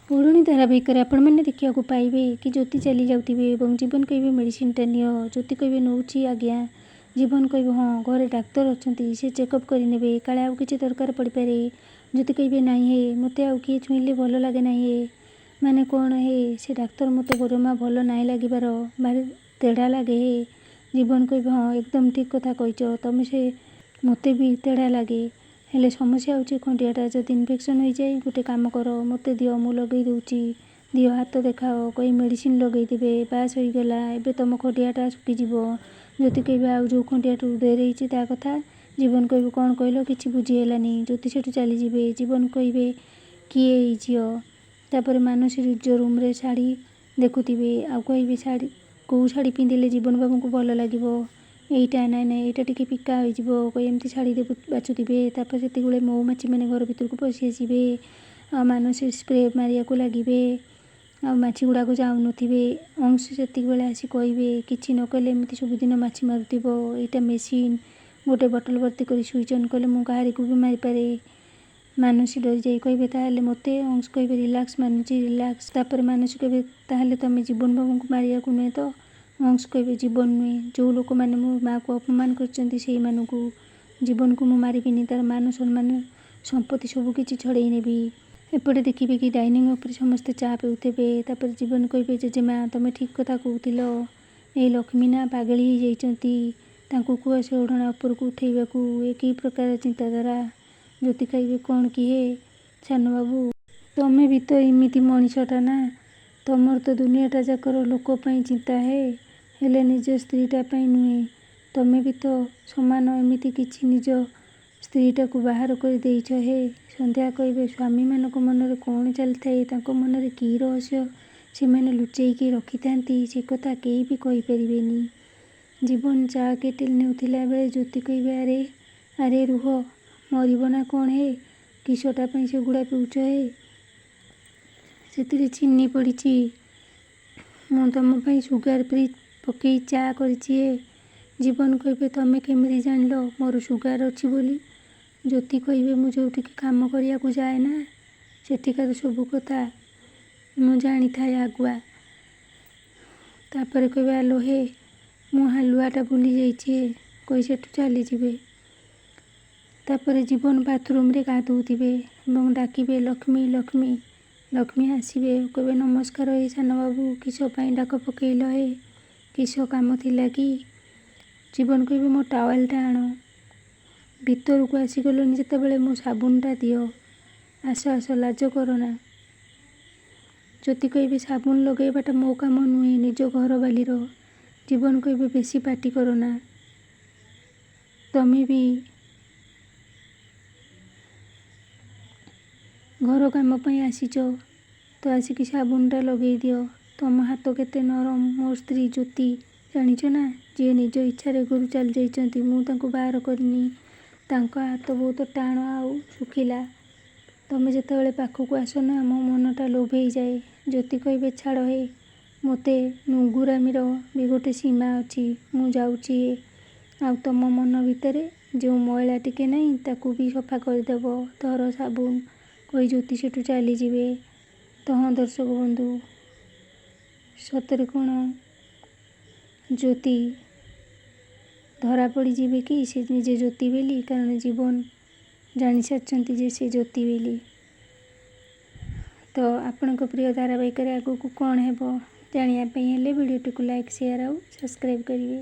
ओढ़णी धारावाहिकରେ ଆପଣମାନେ ଦେଖିବାକୁ ପାଇବେ କି ଜ୍ୟୋତି ଚାଲି ଯାଉଥିବେ ଏବଂ ଜୀବନ କହିବେ ମେଡ଼ିସିନଟା ନିଅ। ଜ୍ୟୋତି କହିବେ ନେଉଛି ଆଜ୍ଞା। ଜୀବନ କହିବେ ହଁ ଘରେ ଡାକ୍ତର ଅଛନ୍ତି, ସେ ଚେକଅପ୍ କରିନେବେ, କାଳେ ଆଉ କିଛି ଦରକାର ପଡ଼ିପାରେ। ଜ୍ୟୋତି କହିବେ ନାଇଁ ହେ, ମୋତେ ଆଉ କିଏ ଛୁଇଁଲେ ଭଲ ଲାଗେ ନାହିଁ ହେ। ମାନେ କ'ଣ ହେ, ସେ ଡାକ୍ତର ମୋତେ ଜମା ଭଲ ନାହିଁ ଲାଗିବାର, ଭାରି ତେଢ଼ା ଲାଗେ ହେ। ଜୀବନ କହିବେ ହଁ ଏକଦମ ଠିକ୍ କଥା କହିଛ, ତମେ ସେ ମୋତେ ବି ତେଢ଼ା ଲାଗେ। ହେଲେ ସମସ୍ୟା ହେଉଛି ଖଣ୍ଡିଆଟା ଯଦି ଇନଫେକ୍ସନ୍ ହୋଇଯାଏ, ଗୋଟେ କାମ କର ମୋତେ ଦିଅ, ମୁଁ ଲଗେଇ ଦେଉଛି, ଦିଅ ହାତ ଦେଖାଅ, କହି ମେଡ଼ିସିନ ଲଗେଇଦେବେ। ବାସ୍ ହୋଇଗଲା, ଏବେ ତମ ଖଣ୍ଡିଆଟା ଶୁଖିଯିବ। ଜ୍ୟୋତି କହିବେ ଆଉ ଯେଉଁ ଖଣ୍ଡିଆଟା ହୃଦୟରେ ହେଇଛି ତା କଥା। ଜୀବନ କହିବେ କ'ଣ କହିଲ, କିଛି ବୁଝିହେଲାନି। ଜ୍ୟୋତି ସେଠୁ ଚାଲିଯିବେ। ଜୀବନ କହିବେ କିଏ ଏଇ ଝିଅ। ତାପରେ ମାନସୀ ନିଜ ରୁମ୍ରେ ଶାଢ଼ୀ ଦେଖୁଥିବେ, ଆଉ କହିବେ ଶାଢ଼ୀ କେଉଁ ଶାଢ଼ୀ ପିନ୍ଧିଲେ ଜୀବନ ବାବୁଙ୍କୁ ଭଲ ଲାଗିବ। ଏଇଟା ନାଇଁ ନାଇଁ ଏଇଟା ଟିକେ ଫିକା ହୋଇଯିବ, କହି ଏମିତି ଶାଢ଼ୀ ବାଛୁଥିବେ। ତାପରେ ସେତିକିବେଳେ ମହୁମାଛିମାନେ ଘର ଭିତରକୁ ପଶି ଆସିବେ। ଆଉ ମାନସୀ ସ୍ପ୍ରେ ମାରିବାକୁ ଲାଗିବେ। ଆଉ ମାଛି ଗୁଡ଼ାକ ଯାଉନଥିବେ। ଅଂଶ ସେତିକିବେଳେ ଆସି କହିବେ କିଛି ନ କଲେ ଏମିତି ସବୁଦିନ ମାଛି ମାରୁଥିବ, ଏଇଟା ମେସିନ୍, ଗୋଟେ ବୋଟଲ ଭର୍ତ୍ତି କରି ସୁଇଚ୍ ଅନ୍ କଲେ ମୁଁ କାହାରିକୁ ବି ମାରିପାରେ। ମାନସୀ ଡରିଯାଇ କହିବେ ତାହେଲେ ମୋତେ। ଅଂଶ କହିବେ ରିଲାକ୍ସ ମାନସୀ ରିଲାକ୍ସ। ତାପରେ ମାନସୀ କହିବେ ତାହେଲେ ତମେ ଜୀବନ ବାବୁଙ୍କୁ ମାରିବାକୁ ନୁହେଁ ତ। ଅଂଶ କହିବେ ଜୀବନ ନୁହେଁ, ଯେଉଁ ଲୋକମାନେ ମୋ ମାଆକୁ ଅପମାନ କରିଛନ୍ତି ସେଇମାନଙ୍କୁ। ଜୀବନକୁ ମୁଁ ମାରିବିନି, ତାର ମାନ ସମ୍ମାନ ସମ୍ପତ୍ତି ସବୁ କିଛି ଛଡ଼େଇ ନେବି। ଏପଟେ ଦେଖିବେ କି ଡାଇନିଂ ଉପରେ ସମସ୍ତେ ଚା ପିଉଥିବେ। ତାପରେ ଜୀବନ କହିବେ ଜେଜେମା ତମେ ଠିକ୍ କଥା କହୁଥିଲ, ଏଇ ଲକ୍ଷ୍ମୀ ନା ପାଗଳି ହେଇଯାଇଛନ୍ତି, ତାଙ୍କୁ କୁହ ସେ ଓଢ଼ଣା ଉପରକୁ ଉଠେଇବାକୁ। ଏ କି ପ୍ରକାର ଚିନ୍ତାଧାରା। ଜ୍ୟୋତି କହିବେ କ'ଣ କି ହେ ସାନବାବୁ, ତମେ ବି ତ ଏମିତି ମଣିଷଟା ନା, ତମର ତ ଦୁନିଆଟା ଯାକର ଲୋକ ପାଇଁ ଚିନ୍ତା ହେ, ହେଲେ ନିଜ ସ୍ତ୍ରୀଟା ପାଇଁ ନୁହେଁ। ତମେ ବି ତ ସମାନ ଏମିତି କିଛି ନିଜ ସ୍ତ୍ରୀଟାକୁ ବାହାର କରି ଦେଇଛ ହେ। ସନ୍ଧ୍ୟା କହିବେ ସ୍ୱାମୀମାନଙ୍କ ମନରେ କ'ଣ ଚାଲିଥାଏ, ତାଙ୍କ ମନରେ କି ରହସ୍ୟ ସେମାନେ ଲୁଚେଇକି ରଖିଥାନ୍ତି, ସେ କଥା କେହି ବି କହିପାରିବେନି। ଜୀବନ ଚା କେଟିଲ୍ ନେଉଥିଲା ବେଳେ ଜ୍ୟୋତି କହିବେ ଆରେ ଆରେ ରୁହ, ମରିବ ନା କ'ଣ ହେ, କିସଟା ପାଇଁ ସେଗୁଡ଼ା ପିଉଛ ହେ, ସେଥିରେ ଚିନି ପଡ଼ିଛି, ମୁଁ ତମ ପାଇଁ ସୁଗାର ଫ୍ରି ପକେଇ ଚା କରିଛି ହେ। ଜୀବନ କହିବେ ତମେ କେମିତି ଜାଣିଲ ମୋର ସୁଗାର ଅଛି ବୋଲି। ଜ୍ୟୋତି କହିବେ ମୁଁ ଯେଉଁଠିକି କାମ କରିବାକୁ ଯାଏ ନା, ସେଠିକାର ସବୁ କଥା ମୁଁ ଜାଣିଥାଏ ଆଗୁଆ। ତାପରେ କହିବେ ଆଲୋ ହେ, ମୁଁ ହାଲୁଆଟା ଭୁଲି ଯାଇଛି ହେ, କହି ସେଠୁ ଚାଲିଯିବେ। ତାପରେ ଜୀବନ ବାଥରୁମ୍ରେ ଗାଧୋଉଥିବେ ଏବଂ ଡାକିବେ ଲକ୍ଷ୍ମୀ ଲକ୍ଷ୍ମୀ। ଲକ୍ଷ୍ମୀ ଆସିବେ, କହିବେ ନମସ୍କାର ହେ ସାନବାବୁ, କିସ ପାଇଁ ଡାକ ପକେଇଲ ହେ, କିସ କାମ ଥିଲା କି। ଜୀବନ କହିବେ ମୋ ଟାୱେଲ୍ଟା ଆଣ। ଭିତରକୁ ଆସିଗଲଣି ଯେତେବେଳେ ମୋ ସାବୁନଟା ଦିଅ, ଆସ ଆସ ଲାଜ କରନା। ଜ୍ୟୋତି କହିବେ ସାବୁନ ଲଗାଇବାଟା ମୋ କାମ ନୁହେଁ, ନିଜ ଘରବାଲିର। ଜୀବନ କହିବେ ବେଶୀ ପାଟି କରନା, ତମେ ବି ଘର କାମ ପାଇଁ ଆସିଛ ତ ଆସିକି ସାବୁନଟା ଲଗେଇ ଦିଅ। ତମ ହାତ କେତେ ନରମ ମୋ ସ୍ତ୍ରୀ ଜ୍ୟୋତି ଜାଣିଛ ନା, ଯିଏ ନିଜ ଇଚ୍ଛାରେ ଘରୁ ଚାଲି ଯାଇଛନ୍ତି, ମୁଁ ତାଙ୍କୁ ବାହାର କରିନି। ତାଙ୍କ ହାତ ବହୁତ ଟାଣ ଆଉ ଶୁଖିଲା। ତମେ ଯେତେବେଳେ ପାଖକୁ ଆସ ନା ମୋ ମନଟା ଲୋଭେଇଯାଏ। ଜ୍ୟୋତି କହିବେ ଛାଡ଼ ହେ, ମୋତେ ନୁଙ୍ଗୁରାମିର ବି ଗୋଟେ ସୀମା ଅଛି, ମୁଁ ଯାଉଛି ହେ। ଆଉ ତମ ମନ ଭିତରେ ଯେଉଁ ମଇଳା ଟିକେ ନାହିଁ ତାକୁ ବି ସଫା କରିଦେବ, ଧର ସାବୁନ, କହି ଜ୍ୟୋତି ସେଠୁ ଚାଲିଯିବେ। ତ ହଁ ଦର୍ଶକ ବନ୍ଧୁ, ସତରେ କ'ଣ ଜ୍ୟୋତି ଧରା ପଡ଼ିଯିବେ କି ସେ ନିଜେ ଜ୍ୟୋତି ବୋଲି, କାରଣ ଜୀବନ ଜାଣିସାରିଛନ୍ତି ଯେ ସେ ଜ୍ୟୋତି ବୋଲି। ତ ଆପଣଙ୍କ ପ୍ରିୟ ଧାରାବାହିକରେ ଆଗକୁ କ'ଣ ହେବ ଜାଣିବା ପାଇଁ ହେଲେ ଭିଡ଼ିଓଟିକୁ ଲାଇକ୍ ସେୟାର ଆଉ ସବସ୍କ୍ରାଇବ୍ କରିବେ।